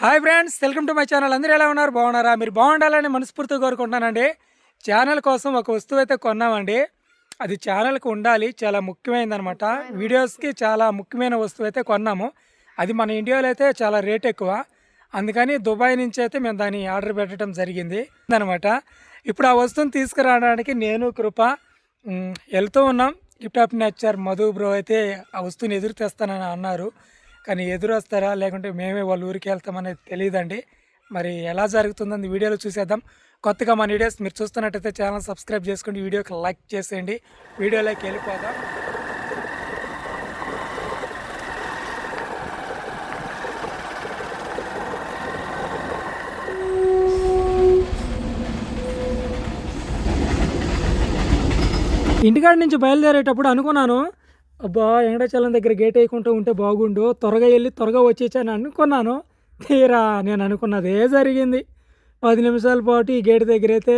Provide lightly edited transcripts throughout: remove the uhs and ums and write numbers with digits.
Hi friends, welcome to my channel. అందరూ ఎలా ఉన్నారు? బాగున్నారా? మీరు బాగుండాలని మనస్ఫూర్తిగా కోరుకుంటున్నానండి. ఛానల్ కోసం ఒక వస్తువు అయితే కొన్నామండి. అది ఛానల్కి ఉండాలి, చాలా ముఖ్యమైనదనమాట. వీడియోస్కి చాలా ముఖ్యమైన వస్తువు అయితే కొన్నాము. అది మన ఇండియాలో అయితే చాలా రేట్ ఎక్కువ, అందుకని దుబాయ్ నుంచి అయితే మేము దాన్ని ఆర్డర్ పెట్టడం జరిగింది అనమాట. ఇప్పుడు ఆ వస్తువుని తీసుకురావడానికి నేను కృప వెళ్తూ ఉన్నాం. Gift of nature Madhu bro అయితే ఆ వస్తువుని ఎదురు తెస్తానని అన్నారు. కానీ ఎదురు వస్తారా లేకుంటే మేమే వాళ్ళ ఊరికి వెళ్తామనేది తెలియదండి. మరి ఎలా జరుగుతుందని వీడియోలో చూసేద్దాం. కొత్తగా మన వీడియోస్ మీరు చూస్తున్నట్టయితే ఛానల్ సబ్స్క్రైబ్ చేసుకోండి, వీడియోకి లైక్ చేసేయండి. వీడియోలోకి వెళ్ళిపోదాం. ఇంటికాడ నుంచి బయలుదేరేటప్పుడు అనుకున్నాను, అబ్బా వెంకటాచలం దగ్గర గేట్ వేయకుండా ఉంటే బాగుండు, త్వరగా వెళ్ళి త్వరగా వచ్చేసాను అనుకున్నాను. తీరా నేను అనుకున్నదే జరిగింది. 10 నిమిషాల పాటు ఈ గేట్ దగ్గర అయితే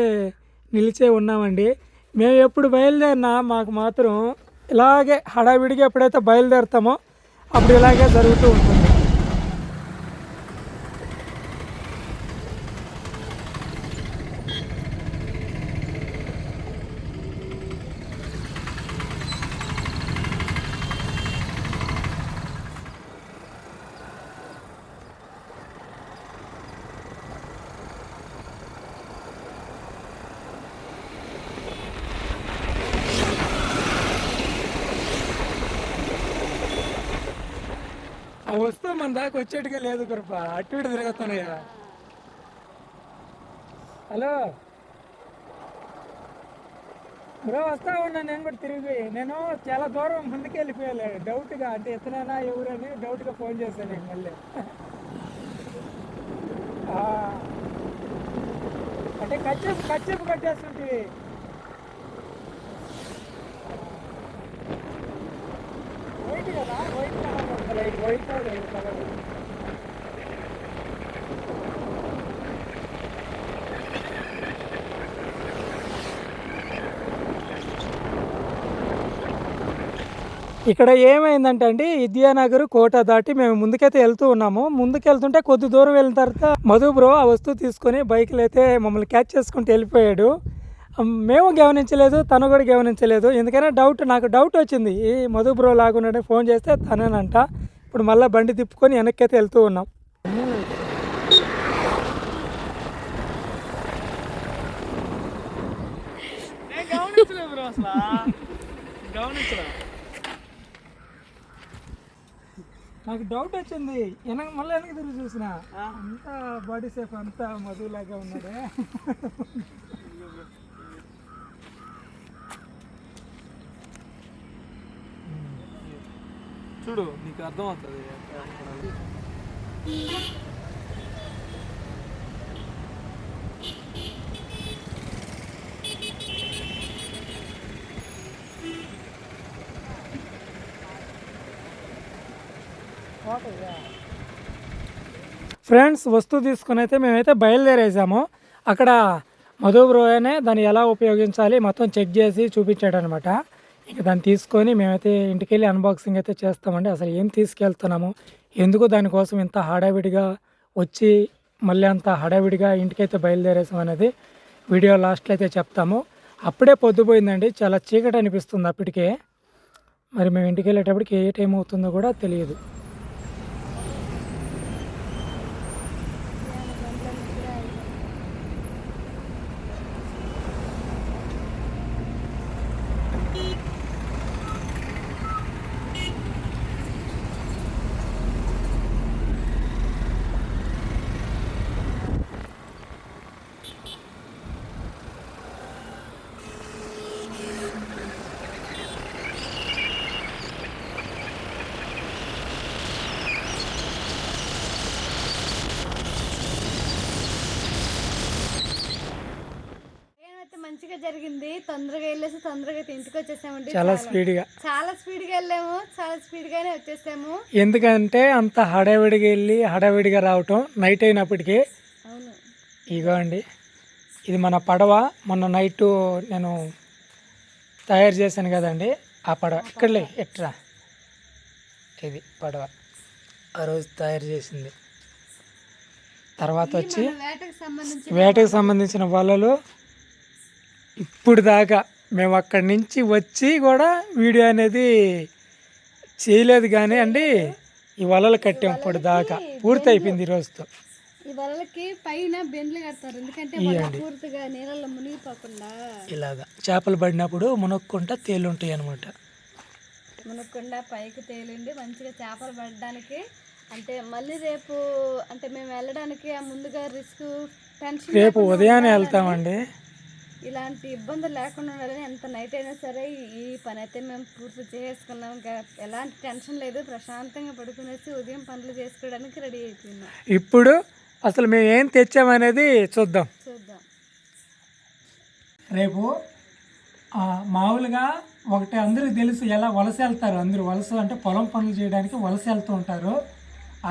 నిలిచే ఉన్నామండి. మేము ఎప్పుడు బయలుదేరినా మాకు మాత్రం ఇలాగే హడావిడిగా ఎప్పుడైతే బయలుదేరుతామో అప్పుడు ఇలాగే జరుగుతూ ఉంటుంది. ఆ వస్తువు మన దాకా వచ్చేట్టుగా లేదు కృప, అటు ఇటు తిరుగుతున్నాయా. హలో బ్రో, వస్తా ఉన్నా నేను కూడా తిరిగి. నేను చాలా దూరం ముందుకు వెళ్ళిపోయాలి డౌట్గా, అంటే ఎత్తనైనా ఎవరని డౌట్గా ఫోన్ చేశాను నేను మళ్ళీ. అంటే కచ్చేపు కట్టేస్తుంటే వైట్ కదా, వైట్ కలర్, వైట్ కలర్. ఇక్కడ ఏమైందంటే అండి, విద్యానగర్ కోట దాటి మేము ముందుకైతే వెళ్తూ ఉన్నాము. ముందుకెళ్తుంటే కొద్ది దూరం వెళ్ళిన తర్వాత మధు బ్రో ఆ వస్తువు తీసుకొని బైక్లో అయితే మమ్మల్ని క్యాచ్ చేసుకుంటూ వెళ్ళిపోయాడు. మేము గమనించలేదు, తను కూడా గమనించలేదు. ఎందుకైనా నాకు డౌట్ వచ్చింది, ఈ మధు బ్రో లాగున్నాడని ఫోన్ చేస్తే తనేనంట. ఇప్పుడు మళ్ళీ బండి తిప్పుకొని వెనక్కి అయితే వెళ్తూ ఉన్నాం. నాకు డౌట్ వచ్చింది, మళ్ళీ వెనక్కి తిరిగి చూసిన అంతా బాడీ సేఫ్, అంతా మధులాగా ఉన్నాడే. చూడు, నీకు అర్థం అవుతుంది. ఫ్రెండ్స్, వస్తువు తీసుకుని అయితే మేమైతే బయలుదేరేసాము. అక్కడ మధు బ్రోనే దాన్ని ఎలా ఉపయోగించాలి మొత్తం చెక్ చేసి చూపించాడు అనమాట. ఇంకా దాన్ని తీసుకొని మేమైతే ఇంటికి వెళ్ళి అన్బాక్సింగ్ అయితే చేస్తామండి. అసలు ఏం తీసుకెళ్తున్నాము, ఎందుకు దానికోసం ఇంత హడావిడిగా వచ్చి మళ్ళీ అంత హడావిడిగా ఇంటికైతే బయలుదేరేసాం అనేది వీడియో లాస్ట్లో అయితే చెప్తాము. అప్పుడే పొద్దుపోయిందండి, చాలా చీకటి అనిపిస్తుంది అప్పటికే. మరి మేము ఇంటికి వెళ్ళేటప్పటికి ఏ టైం అవుతుందో కూడా తెలియదు. మంచిగా జరిగింది, తొందరగా వెళ్ళేసి తొందరగా ఇంటికి వచ్చేసామండి. చాలా స్పీడ్గా వెళ్ళాము, చాలా స్పీడ్గానే వచ్చేసాము. ఎందుకంటే అంత హడావిడిగా వెళ్ళి హడావిడిగా రావటం నైట్ అయినప్పటికీ. అవును, ఇగో అండి, ఇది మన పడవ. మొన్న నైట్ నేను తయారు చేశాను కదండి, ఆ పడవ ఇక్కడలే ఎట్రా. ఇది పడవ ఆ రోజు తయారు చేసింది. తర్వాత వచ్చి వేటకు సంబంధించి వేటకు సంబంధించిన వలలు. ఇప్పుడు దాకా మేము అక్కడి నుంచి వచ్చి కూడా వీడియో అనేది చేయలేదు కానీ అండి, ఈ వలలు కట్టాం ఇప్పుడు దాకా పూర్తి అయిపోయింది ఈ రోజుతో. ఈ వలలకి పైన బెండ్లు కడతారు, ఎందుకంటే పూర్తిగా నీళ్ళలో మునిగిపోకుండా. ఇలాగా చేపలు పడినప్పుడు మునక్కుంటా తేలుంటాయి అనమాట. మునగకుండా పైకి తేలిండి మంచిగా చేపలు పడడానికి. అంటే మళ్ళీ రేపు అంటే మేము వెళ్ళడానికి ఆ ముందుగా రిస్క్ టెన్షన్ రేపు ఉదయాన్నే వెళ్తామండి. ఇలాంటి ఇబ్బందులు లేకుండా ఉండాలని ఎంత నైట్ అయినా సరే ఈ పని అయితే మేము పూర్తి చేసుకున్నాం. ఇంకా ఎలాంటి టెన్షన్ లేదు, ప్రశాంతంగా పడుకునేసి ఉదయం పనులు చేసుకోవడానికి రెడీ అయిపోయినాం. ఇప్పుడు అసలు మేము ఏం తెచ్చామనేది చూద్దాం. రేపు మామూలుగా ఒకటి అందరికి తెలుసు ఎలా వలస వెళ్తారు. అందరూ వలస అంటే పొలం పనులు చేయడానికి వలస వెళ్తూ ఉంటారు.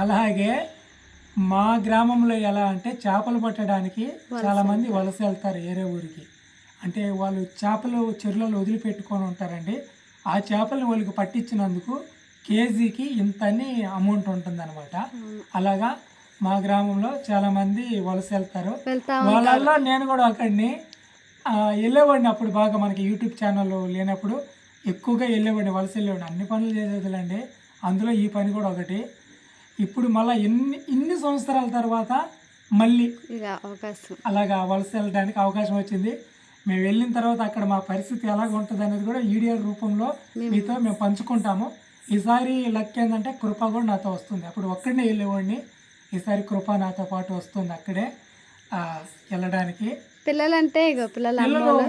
అలాగే మా గ్రామంలో ఎలా అంటే చేపలు పట్టడానికి చాలామంది వలస వెళ్తారు వేరే ఊరికి. అంటే వాళ్ళు చేపలు చెరువులలో వదిలిపెట్టుకొని ఉంటారండి. ఆ చేపలను వాళ్ళకి పట్టించినందుకు కేజీకి ఇంత అని అమౌంట్ ఉంటుంది అనమాట. అలాగా మా గ్రామంలో చాలామంది వలస వెళ్తారు. వాళ్ళల్లో నేను కూడా అక్కడిని వెళ్ళేవాడిని. అప్పుడు బాగా మనకి యూట్యూబ్ ఛానల్ లేనప్పుడు ఎక్కువగా వెళ్ళేవాడిని, వలస వెళ్ళేవాడిని. అన్ని పనులు చేసేదిలేండి, అందులో ఈ పని కూడా ఒకటి. ఇప్పుడు మళ్ళీ ఇన్ని సంవత్సరాల తర్వాత మళ్ళీ అవకాశం అలాగా వలస వెళ్ళడానికి అవకాశం వచ్చింది. మేము వెళ్ళిన తర్వాత అక్కడ మా పరిస్థితి ఎలాగ ఉంటుంది అనేది కూడా వీడియో రూపంలో మీతో మేము పంచుకుంటాము. ఈసారి లక్ ఏంటంటే కృప కూడా నాతో వస్తుంది. అప్పుడు ఒక్కడనే వెళ్ళేవాడిని, ఈసారి కృప నాతో పాటు వస్తుంది అక్కడే వెళ్ళడానికి. పిల్లలంటే పిల్లలు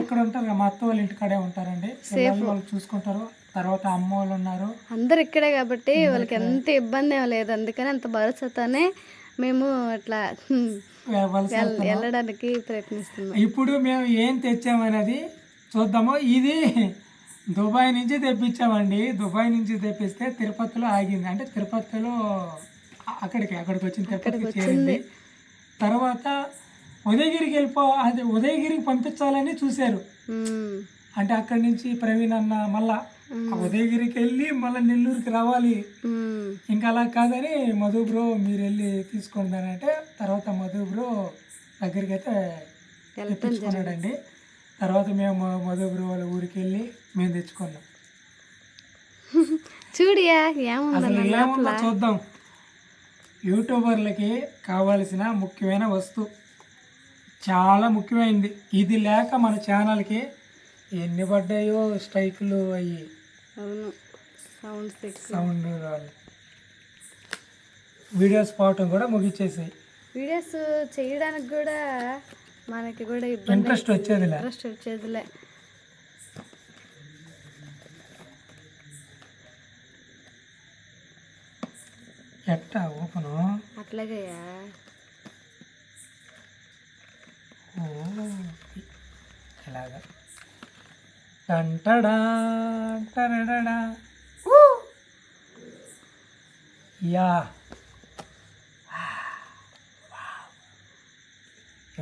ఇక్కడ ఉంటారు, మా అత్త వాళ్ళ ఇంటికాడే ఉంటారండి. వాళ్ళు చూసుకుంటారు. తర్వాత అమ్మ వాళ్ళు ఉన్నారు, అందరు ఇక్కడే కాబట్టి వాళ్ళకి ఎంత ఇబ్బంది ఏం లేదు. అందుకని అంత భరోసాతోనే మేము అట్లా వెళ్ళడానికి ప్రయత్నిస్తున్నాం. ఇప్పుడు మేము ఏం తెచ్చామనేది చూద్దాము. ఇది దుబాయ్ నుంచి తెప్పించామండి. దుబాయ్ నుంచి తెప్పిస్తే తిరుపతిలో ఆగింది. అంటే తిరుపతిలో అక్కడికి వచ్చింది, తిరుపతికి చేరింది. తర్వాత ఉదయగిరికి అది ఉదయగిరికి పంపించాలని చూశారు. అంటే అక్కడి నుంచి ప్రవీణ్ అన్న మళ్ళా ఉదయగిరికి వెళ్ళి మళ్ళీ నెల్లూరుకి రావాలి. ఇంకా అలా కాదని మధు బ్రో మీరు వెళ్ళి తీసుకోండి అని అంటే తర్వాత మధు బ్రో దగ్గరికి అయితే తెప్పించుకున్నాడండి. తర్వాత మేము మధు బ్రో వాళ్ళ ఊరికి వెళ్ళి మేము తెచ్చుకున్నాం. చూడియా అసలు ఏముందో చూద్దాం. యూట్యూబర్లకి కావాల్సిన ముఖ్యమైన వస్తువు, చాలా ముఖ్యమైనది. ఇది లేక మన ఛానల్కి ఎన్ని పడ్డాయో స్ట్రైకులు అయ్యి సౌండ్ వీడియోస్ పోవటం కూడా ముగిచ్చేసాయి. వీడియోస్ చేయడానికి కూడా మనకి కూడా ఇంట్రెస్ట్ వచ్చేదిలే. ఎట్టా ఓపెను అట్లాగే ఇలాగా టంటడా టరడడా యా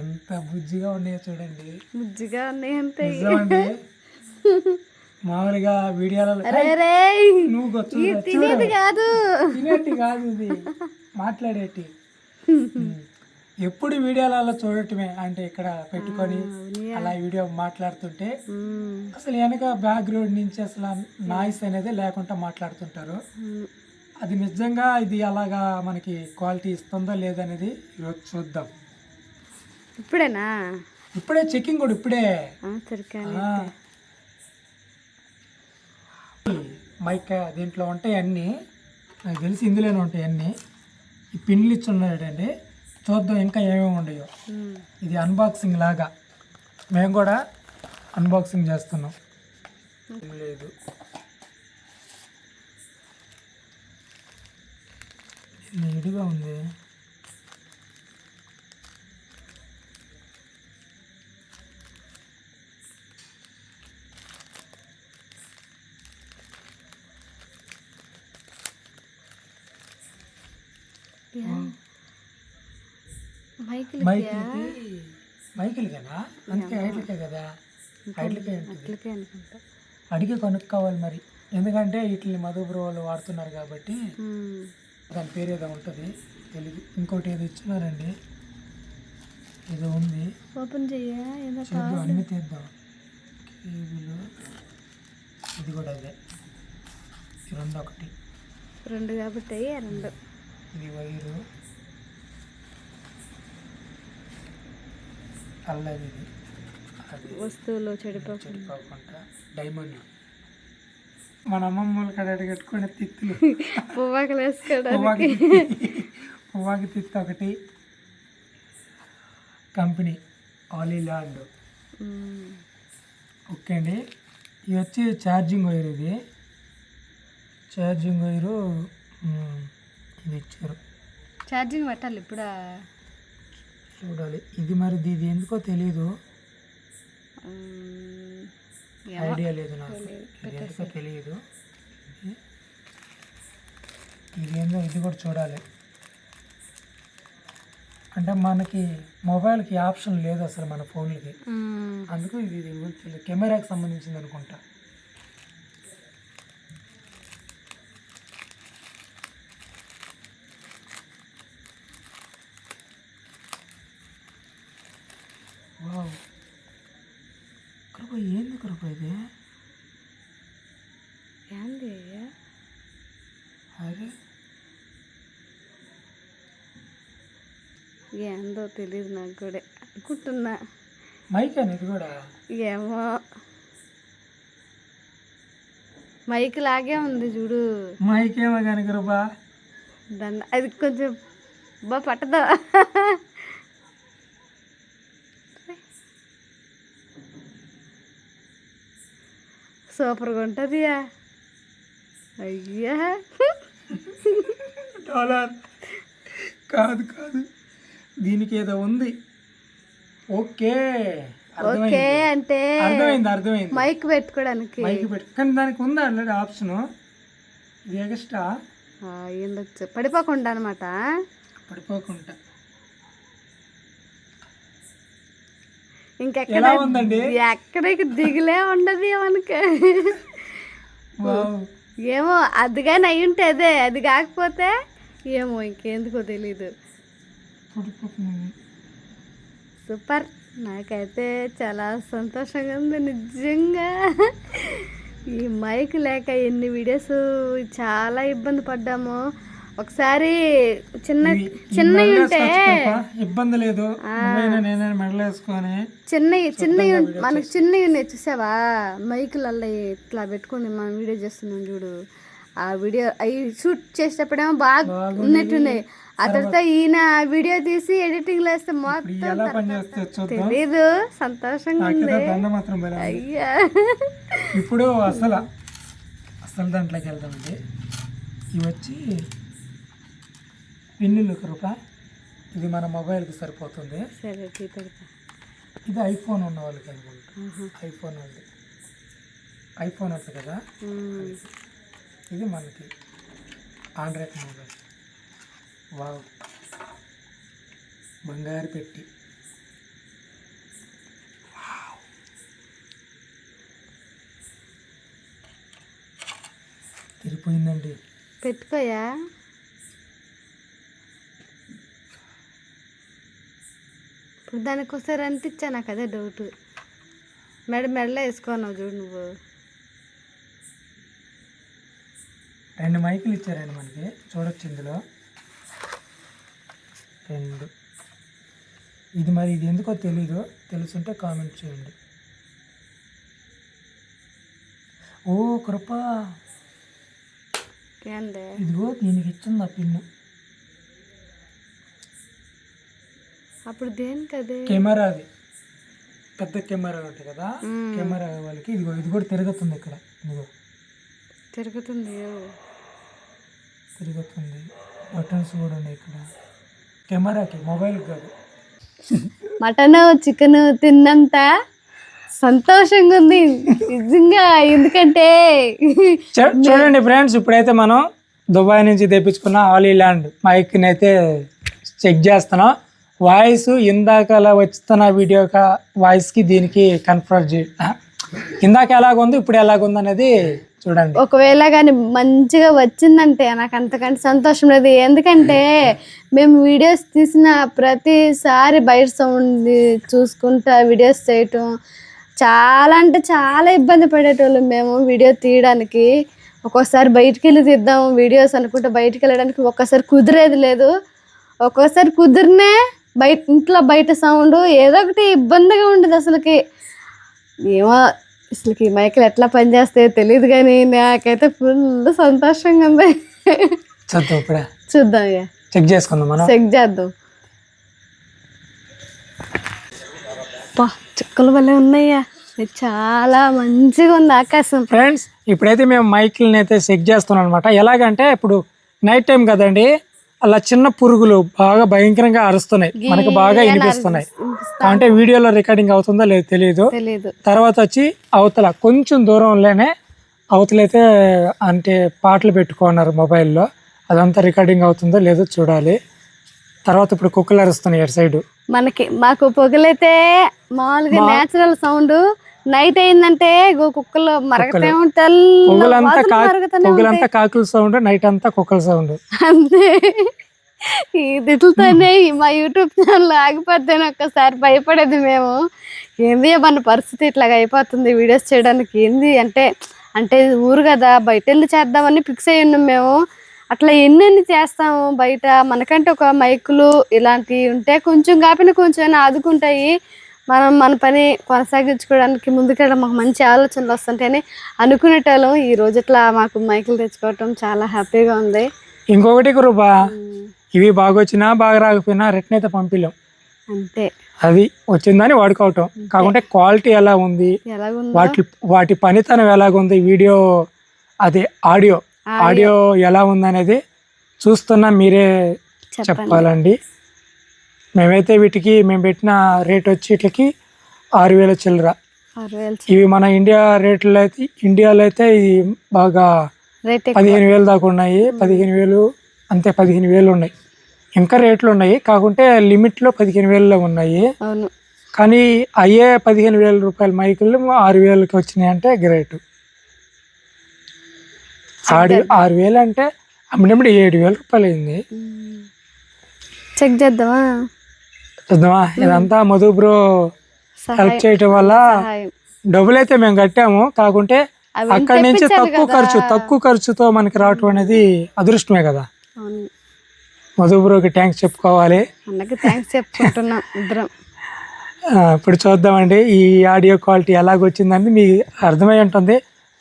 ఎంత బుజ్జిగా ఉన్నాయో చూడండి. బుజ్జిగా ఉన్నాయి అంతే. మామూలుగా వీడియోలలో నువ్వు తినేది కాదు, తినేటి కాదు, ఇది మాట్లాడేటి. ఎప్పుడు వీడియోలలో చూడటమే. అంటే ఇక్కడ పెట్టుకొని అలా వీడియో మాట్లాడుతుంటే అసలు వెనక బ్యాక్గ్రౌండ్ నుంచి అసలు నాయిస్ అనేది లేకుండా మాట్లాడుతుంటారు. అది నిజంగా ఇది అలాగా మనకి క్వాలిటీ ఇస్తుందో లేదనేది ఈరోజు చూద్దాం. ఇప్పుడే చెకింగ్ కూడా ఇప్పుడే. మైక్ దీంట్లో ఉంటాయి అన్నీ, నాకు తెలిసి ఇందులోనే ఉంటాయి అన్నీ. ఈ పిన్లు ఇచ్చున్నాడండి, చూద్దాం ఇంకా ఏమేమి ఉన్నాయో. ఇది అన్బాక్సింగ్ లాగా మేము కూడా అన్బాక్సింగ్ చేస్తున్నాం. లేదు నీట్గా ఉంది. మైకిల్కేనా? అంతే హైట్లకే కదా, హైట్లకే ఉంటుంది. అడిగి కొనుక్కోవాలి మరి, ఎందుకంటే వీటిని మధుబ్రో వాళ్ళు వాడుతున్నారు కాబట్టి దాని పేరు ఏదో ఉంటుంది తెలియదు. ఇంకోటి ఏదో ఇచ్చినారండి, ఏదో ఉంది, ఓపెన్ చెయ్య ఏదో చూద్దాం, అన్నీ తీద్దాం. కేబుల్ ఇది కూడా అదే, ఈ రెండు ఒకటి, రెండు కాబట్టి రెండు. ఇది వైరు అల్లది, ఇది అది వస్తువులు చెడిపోకుండా చెడిపోకుండా. డైమండ్ మన అమ్మమ్మ కడ కట్టుకునే తిత్తులు, పువ్వాకలు వేసుకోవడానికి. పువ్వాకి తిత్తి ఒకటి, కంపెనీ ఆలీలాండ్. ఓకే అండి. ఇది వచ్చి ఛార్జింగ్ వైర్, ఇది ఛార్జింగ్ వైరు ఇది ఇచ్చారు. ఛార్జింగ్ పెట్టాలి ఇప్పుడు చూడాలి. ఇది మరి ఇది ఎందుకో తెలీదు, ఐడియా లేదు నాకు, ఇది ఎందుకో తెలియదు. ఇది ఏందో ఇది కూడా చూడాలి. అంటే మనకి మొబైల్కి ఆప్షన్ లేదు అసలు మన ఫోన్లకి, అందుకు ఇది తెలియదు. కెమెరాకి సంబంధించింది అనుకుంటా. వావ్, కృప ఏంది కృప ఇది? ఏంది? అరే ఏందో తెలియదు నాకు కూడా, అనుకుంటున్నా. మైక్ అని ఇది కూడా ఏమో మైక్ లాగే ఉంది చూడు. మైక్ ఏమో కానీ కృప దండ అది కొంచెం పట్టదా. సూపర్గా ఉంటుంది. అయ్యా డాలర్ కాదు కాదు, దీనికి ఏదో ఉంది. ఓకే ఓకే అంటే అర్థమైంది. మైక్ పెట్టుకోవడానికి మైక్ పెట్టు, కానీ దానికి ఉంది ఆల్రెడీ ఆప్షను. ఇది ఎక్స్ట్రా ఉండొచ్చు, పడిపోకుండా అనమాట. పడిపోకుండా ఇంకెక్కడ ఎలా ఉందండి? ఎక్కడికి దిగులే ఉండదు మనకి. వావ్, ఏమో అది కానీ అయి ఉంటే అదే, అది కాకపోతే ఏమో ఇంకెందుకో తెలీదు. సూపర్, నాకైతే చాలా సంతోషంగా ఉంది నిజంగా. ఈ మైక్ లేక ఎన్ని వీడియోస్ చాలా ఇబ్బంది పడ్డాము. ఒకసారి చిన్నవి ఉంటే ఇబ్బంది లేదు, నేనే మెడలు వేసుకొని చిన్నవి మనకు చిన్నవి ఉన్నాయి చూసావా, మైకులల్లో ఇట్లా పెట్టుకుని మనం వీడియో చేస్తున్నాం చూడు. ఆ వీడియో అవి షూట్ చేసేటప్పుడేమో బాగా ఉన్నట్టున్నాయి. ఆ తర్వాత ఈయన వీడియో తీసి ఎడిటింగ్ లో వేస్తే మొత్తం తెలీదు. సంతోషంగా ఉంది. అయ్యా ఇప్పుడు అసలు దాంట్లోకి వెళ్దామండి. ఇవి వచ్చి పిన్నులు కృప, ఇది మన మొబైల్కి సరిపోతుంది. సరే, ఇది ఐఫోన్ ఉన్న వాళ్ళకి అనుకుంటా, ఐఫోన్ ఉంది, ఐఫోన్ వస్తుంది కదా. ఇది మనకి ఆండ్రాయిడ్ మొబైల్. వావ్, బంగారు పెట్టి. తిరిగిపోయిందండి. పెట్టుకోయా. ఇప్పుడు దానికి ఒకసారి అనిపించా, నాకు అదే డౌట్. మెడలో వేసుకున్నావు చూడు నువ్వు. 2 మైకులు ఇచ్చారండి మనకి, చూడొచ్చు ఇందులో 2. ఇది మరి ఇది ఎందుకో తెలీదు, తెలుసుంటే కామెంట్ చేయండి. ఓ కృప, ఇదిగో దీనికి ఇచ్చింది ఆ పిన్ను. అప్పుడు దేనికి అదే? కెమెరా, అది పెద్ద కెమెరా ఉంటాయి కదా, కెమెరా వాళ్ళకి. ఇదిగో ఇది కూడా తిరుగుతుంది ఇక్కడ, ఇదిగో తిరుగుతుంది. బటన్స్ కూడా ఉన్నాయి ఇక్కడ, కెమెరాకి, మొబైల్కి కాదు. మటన్ చికెన్ తిన్నంత సంతోషంగా ఉంది నిజంగా. ఎందుకంటే చూడండి ఫ్రెండ్స్, ఇప్పుడైతే మనం దుబాయ్ నుంచి తెప్పించుకున్న ఆలీలాండ్ మైక్ని అయితే చెక్ చేస్తున్నాం. వాయిస్ ఇందాక వచ్చిన వీడియో వాయిస్కి దీనికి కన్ఫర్మ్ ఇందాక ఎలాగుంది ఇప్పుడు ఎలాగుంది అనేది చూడండి. ఒకవేళ కానీ మంచిగా వచ్చిందంటే నాకు అంతకంటే సంతోషం లేదు. ఎందుకంటే మేము వీడియోస్ తీసిన ప్రతిసారి బయట సౌండ్ చూసుకుంటా వీడియోస్ చేయటం చాలా అంటే చాలా ఇబ్బంది పడేటోళ్ళం మేము వీడియో తీయడానికి. ఒక్కోసారి బయటికి వెళ్ళి తీద్దాం వీడియోస్ అనుకుంటే బయటికి వెళ్ళడానికి ఒక్కోసారి కుదిరేది లేదు. ఒక్కోసారి కుదిరినే ఇంట్లో బయట సౌండ్ ఏదో ఒకటి ఇబ్బందిగా ఉండదు. అసలుకి ఏమో అసలుకి ఈ మైకులు ఎట్లా పనిచేస్తాయో తెలియదు, కానీ నాకైతే ఫుల్ సంతోషంగా ఉంది. చూద్దాం ఇప్పుడే, చూద్దాం ఇక చెక్ చేసుకుందాం, మనం చెక్ చేద్దాం. చుక్కలు వల్ల ఉన్నాయా, చాలా మంచిగా ఉంది ఆకాశం. ఫ్రెండ్స్ ఇప్పుడైతే మేము మైక్లని అయితే చెక్ చేస్తున్నాం అనమాట. ఎలాగంటే ఇప్పుడు నైట్ టైం కదండి, అలా చిన్న పురుగులు బాగా భయంకరంగా అరుస్తున్నాయి, మనకు బాగా వినిపిస్తున్నాయి. అంటే వీడియోలో రికార్డింగ్ అవుతుందో లేదో తెలియదు. తర్వాత వచ్చి అవతల కొంచెం దూరంలోనే అవతలైతే అంటే పాటలు పెట్టుకున్నారు మొబైల్లో, అదంతా రికార్డింగ్ అవుతుందో లేదో చూడాలి. తర్వాత ఇప్పుడు కుక్కలు అరుస్తున్నాయి అటు సైడ్. మాకు పొగలైతే మామూలుగా నేచురల్ సౌండ్, నైట్ అయిందంటే కుక్కలు మరగతే ఉంటాయి. పొగలంతా కాకుల సౌండ్, నైట్ అంతా కుక్కల సౌండ్. అంతే. ఈ దిట్లతోనే మా యూట్యూబ్ ఛానల్ ఆగిపోతేనే ఒక్కసారి భయపడేది మేము. ఏంది మన పరిస్థితి ఇట్లాగ అయిపోతుంది వీడియోస్ చేయడానికి, ఏంది అంటే ఊరు కదా బయట వెళ్ళి చేద్దామని ఫిక్స్ అయ్యి ఉన్నాం మేము. అట్లా ఎన్ని చేస్తాము బయట, మనకంటే ఒక మైకులు ఇలాంటివి ఉంటే కొంచెం కాపిన కొంచెం ఆదుకుంటాయి. మనం మన పని కొనసాగించుకోవడానికి ముందుకెళ్ళడం మాకు మంచి ఆలోచనలు వస్తుంటాయని అనుకునేటోళ్ళం. ఈ రోజు ఇట్లా మాకు మైకులు తెచ్చుకోవటం చాలా హ్యాపీగా ఉంది. ఇంకొకటి రూపా, ఇవి బాగా వచ్చినా బాగా రాకపోయినా రిటర్న్ అయితే పంపిలేం, అంతే. అది వచ్చిందని వాడుకోవటం. కాకుంటే క్వాలిటీ ఎలా ఉంది, వాటి పనితనం ఎలాగుంది, వీడియో అది ఆడియో ఎలా ఉందనేది చూస్తున్నా మీరే చెప్పాలండి. మేమైతే మేము పెట్టిన రేట్ వచ్చి ఇట్లకి 6,000 చిల్లర. ఇవి మన ఇండియాలో అయితే ఇది బాగా 15,000 దాకా ఉన్నాయి. 15,000 అంతే, 15,000 ఉన్నాయి. ఇంకా రేట్లు ఉన్నాయి, కాకుంటే లిమిట్లో 15,000లో ఉన్నాయి. కానీ అయ్యే 15,000 రూపాయల మైకులు 6,000కి వచ్చినాయి అంటే గ్రేట్. 6,000 అంటే అమ్మినప్పుడు 7,000 రూపాయలు అయింది. చెక్ చేద్దామా? చూద్దామా? ఇదంతా మధు బ్రో హెల్ప్ చేయటం వల్ల డబ్బులు అయితే మేము కట్టాము, కాకుంటే అక్కడి నుంచి తక్కువ ఖర్చుతో మనకి రావటం అనేది అదృష్టమే కదా. మధు బ్రోకి థ్యాంక్స్ చెప్పుకోవాలి. ఇప్పుడు చూద్దామండి ఈ ఆడియో క్వాలిటీ ఎలాగొచ్చిందని మీకు అర్థమై ఉంటుంది.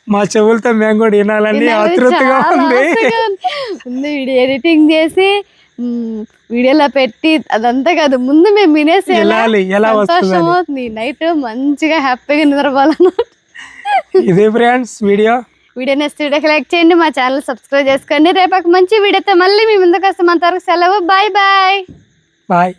మా చెవులతో మేము కూడా వినాలని ఆతృతగా ఉంది. వీడియో ఎడిటింగ్ చేసి వీడియోలో పెట్టి అదంతా కాదు, ముందు మేము వినేసి ఎలా వస్తుంది నైట్ మంచిగా హ్యాపీగా నిద్రపోవాలన్నమాట. ఇదే ఫ్రెండ్స్ వీడియో నెక్స్ట్ వీడియోకి లైక్ చేయండి, మా ఛానల్ సబ్స్క్రైబ్ చేసుకోండి. రేపు ఒక మంచి వీడియోతో మళ్ళీ మీ ముందుకు వస్తాం. అంతవరకు సెలవు. బాయ్.